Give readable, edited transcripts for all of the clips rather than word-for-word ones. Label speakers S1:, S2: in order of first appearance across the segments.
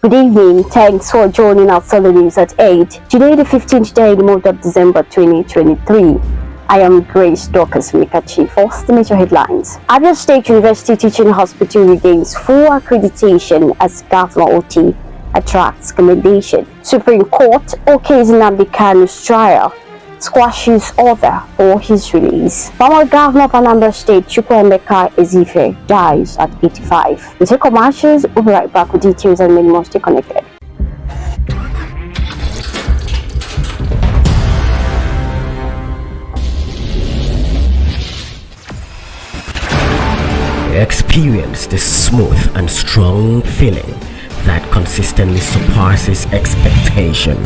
S1: Good evening, thanks for joining us for the news at 8. Today, the 15th day in the month of December 2023. I am Grace Dorcas Mikachi. First, the major headlines. ABN State University Teaching Hospital regains full accreditation as Governor Oti attracts commendation. Supreme Court okays Nnamdi Kanu's trial, squashes order for his release. Former Governor of Anambra State Chukwuemeka Ezife dies at 85. We take commercials, we'll be right back with details and many more. Stay connected.
S2: Experience the smooth and strong feeling that consistently surpasses expectation.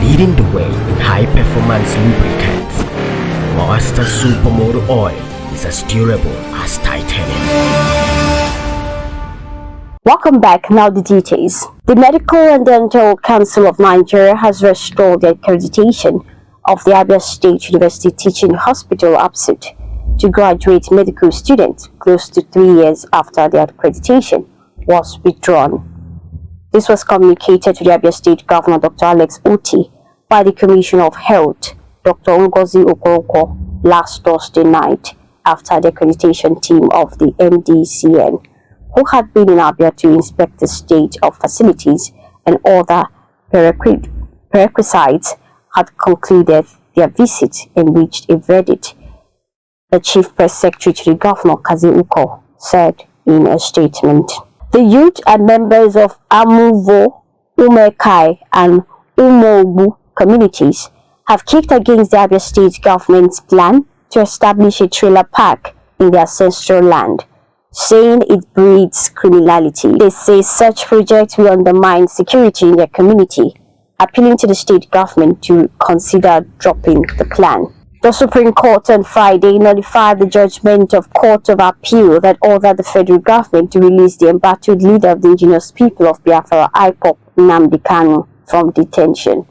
S2: Leading the way in high-performance lubricants, Master Supermoto Oil is as durable as titanium.
S1: Welcome back. Now the details. The Medical and Dental Council of Nigeria has restored the accreditation of the ABN State University Teaching Hospital ABSUT to graduate medical students close to 3 years after the accreditation was withdrawn. This was communicated to the Abia State Governor Dr. Alex Oti by the Commissioner of Health, Dr. Ngozi Okonkwo, last Thursday night after the accreditation team of the MDCN, who had been in Abia to inspect the state of facilities and other prerequisites, had concluded their visit and reached a verdict. The Chief Press Secretary to the Governor, Kazi Uko, said in a statement. The youth and members of Amuvo, Umekai and Umobu communities have kicked against the Abia State government's plan to establish a trailer park in their ancestral land, saying it breeds criminality. They say such projects will undermine security in their community, appealing to the state government to consider dropping the plan. The Supreme Court on Friday nullified the judgment of Court of Appeal that ordered the federal government to release the embattled leader of the indigenous people of Biafra, IPOB, Nnamdi Kanu, from detention.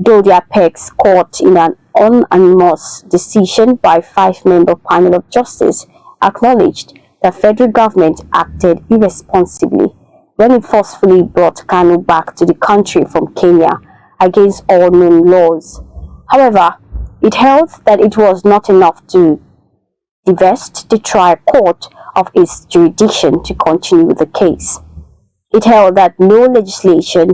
S1: Though the apex court, in an unanimous decision by 5-member panel of justice, acknowledged the federal government acted irresponsibly when it forcefully brought Kanu back to the country from Kenya against all known laws. However, it held that it was not enough to divest the trial court of its jurisdiction to continue with the case. It held that no legislation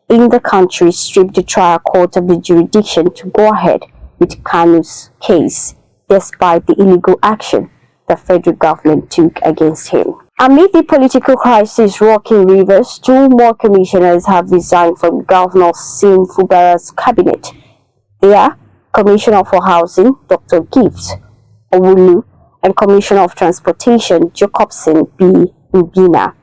S1: in the country stripped the trial court of the jurisdiction to go ahead with Kanu's case, despite the illegal action the federal government took against him. Amid the political crisis rocking Rivers, 2 more commissioners have resigned from Governor Sim Fubara's cabinet. They are Commissioner for Housing, Dr. Gibbs Owulu, and Commissioner of Transportation, Jacobson B. Mbina.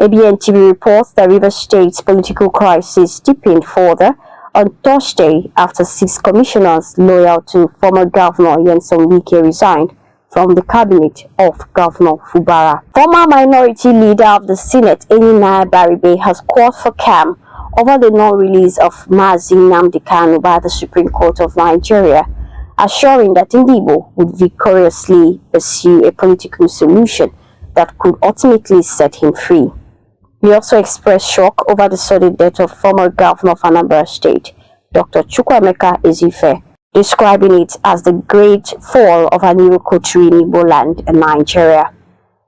S1: ABN TV reports that Rivers State's political crisis deepened further on Thursday after 6 commissioners loyal to former Governor Nyesom Wike resigned from the cabinet of Governor Fubara. Former minority leader of the Senate, Enyinnaya Baribe, has called for calm over the non-release of Mazi Nnamdi Kanu by the Supreme Court of Nigeria, assuring that Igbo would vigorously pursue a political solution that could ultimately set him free. He also expressed shock over the sudden death of former Governor of Anambra State, Dr. Chukwuemeka Ezife, describing it as the great fall of an Igbo culture in Igbo land in Nigeria.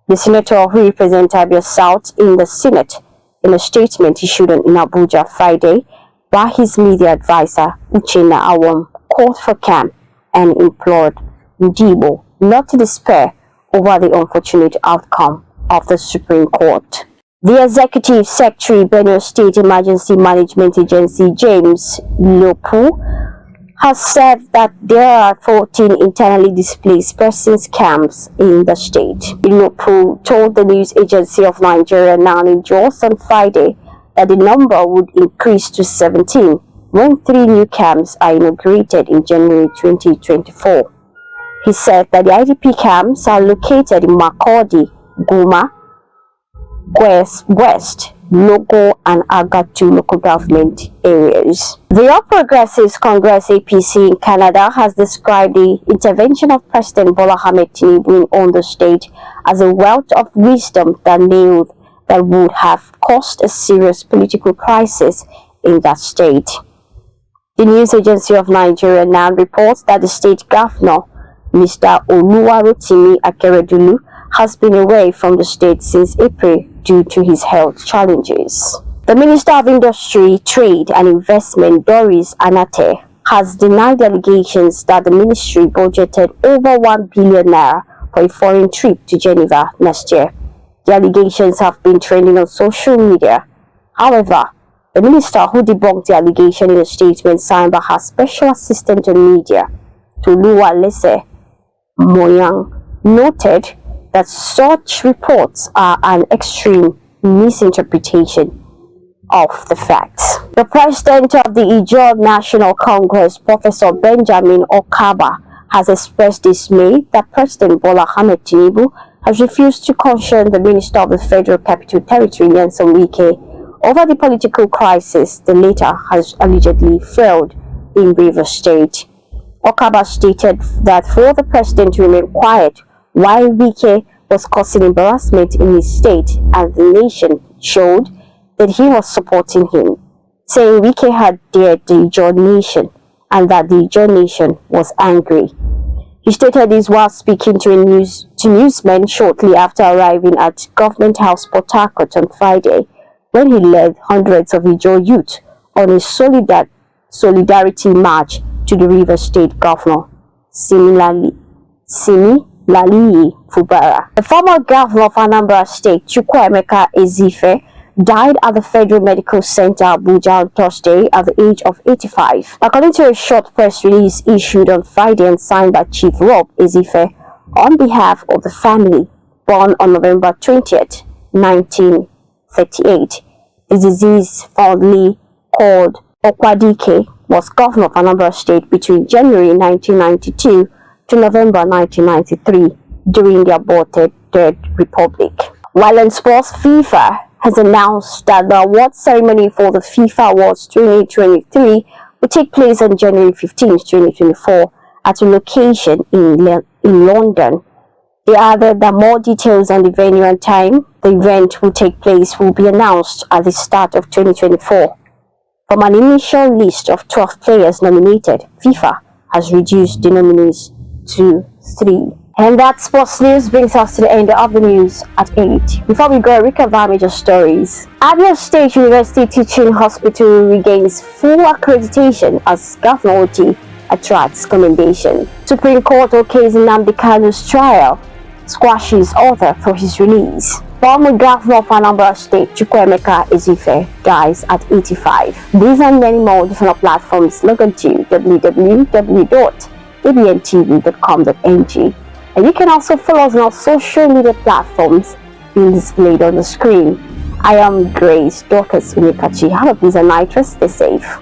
S1: The senator who represents Abia South in the Senate, in a statement issued in Abuja Friday by his media advisor, Uchenna Awom, called for calm and implored Igbo not to despair over the unfortunate outcome of the Supreme Court. The Executive Secretary, Benue State Emergency Management Agency, James Lopu, has said that there are 14 internally displaced persons camps in the state. Lopu told the news agency of Nigeria, Now in Jos, on Friday that the number would increase to 17 when 3 new camps are inaugurated in January 2024. He said that the IDP camps are located in Makurdi, Guma, West, Logo, and Agatu local government areas. The All Progressives Congress APC in Canada has described the intervention of President Bola Ahmed Tinubu in Ondo State as a wealth of wisdom that nailed that would have caused a serious political crisis in that state. The news agency of Nigeria now reports that the state governor, Mr. Oluwarotimi Akeredolu, has been away from the state since April due to his health challenges. The Minister of Industry, Trade and Investment, Doris Anate, has denied allegations that the ministry budgeted over 1 billion naira for a foreign trip to Geneva next year. The allegations have been trending on social media. However, the minister, who debunked the allegation in a statement signed by her special assistant on media, Toluwalese Moyang, noted that such reports are an extreme misinterpretation of the facts. The president of the Ijaw National Congress, Professor Benjamin Okaba, has expressed dismay that President Bola Ahmed Tinubu has refused to caution the Minister of the Federal Capital Territory, Nyesom Wike, over the political crisis the latter has allegedly fueled in Rivers State. Okaba stated that for the president to remain quiet while Wike was causing embarrassment in his state and the nation showed that he was supporting him, saying Wike had dared the Ijaw nation and that the Ijaw nation was angry. He stated this while speaking to newsmen shortly after arriving at Government House Port Harcourt on Friday, when he led hundreds of Ijaw youth on a solidarity march to the Rivers State Governor, Simi Laliyi Fubara. The former governor of Anambra State, Chukwuemeka Ezife, died at the Federal Medical Center, Abuja, on Thursday at the age of 85. According to a short press release issued on Friday and signed by Chief Rob Ezife on behalf of the family, born on November 20th, 1938. The disease, fondly called Okwadike, was governor of Anambra State between January 1992 to November 1993 during the aborted Third Republic. While in sports, FIFA has announced that the award ceremony for the FIFA Awards 2023 will take place on January 15, 2024 at a location in London. They added that more details on the venue and time the event will take place will be announced at the start of 2024. From an initial list of 12 players nominated, FIFA has reduced the nominees to 3. And that sports news brings us to the end of the news at 8. Before we go, a recap of major stories. ABN State University Teaching Hospital regains full accreditation as Governor Oti attracts commendation. Supreme Court okays Nnamdi Kanu's trial, squashes author for his release. Former Governor of Anambra State, Chukwuemeka Ezife, dies at 85. These and many more different platforms. Log on to www.abntv.com.ng. And you can also follow us on our social media platforms being displayed on the screen. I am Grace Dorcas Unikachi. Have a pleasant night. Stay safe.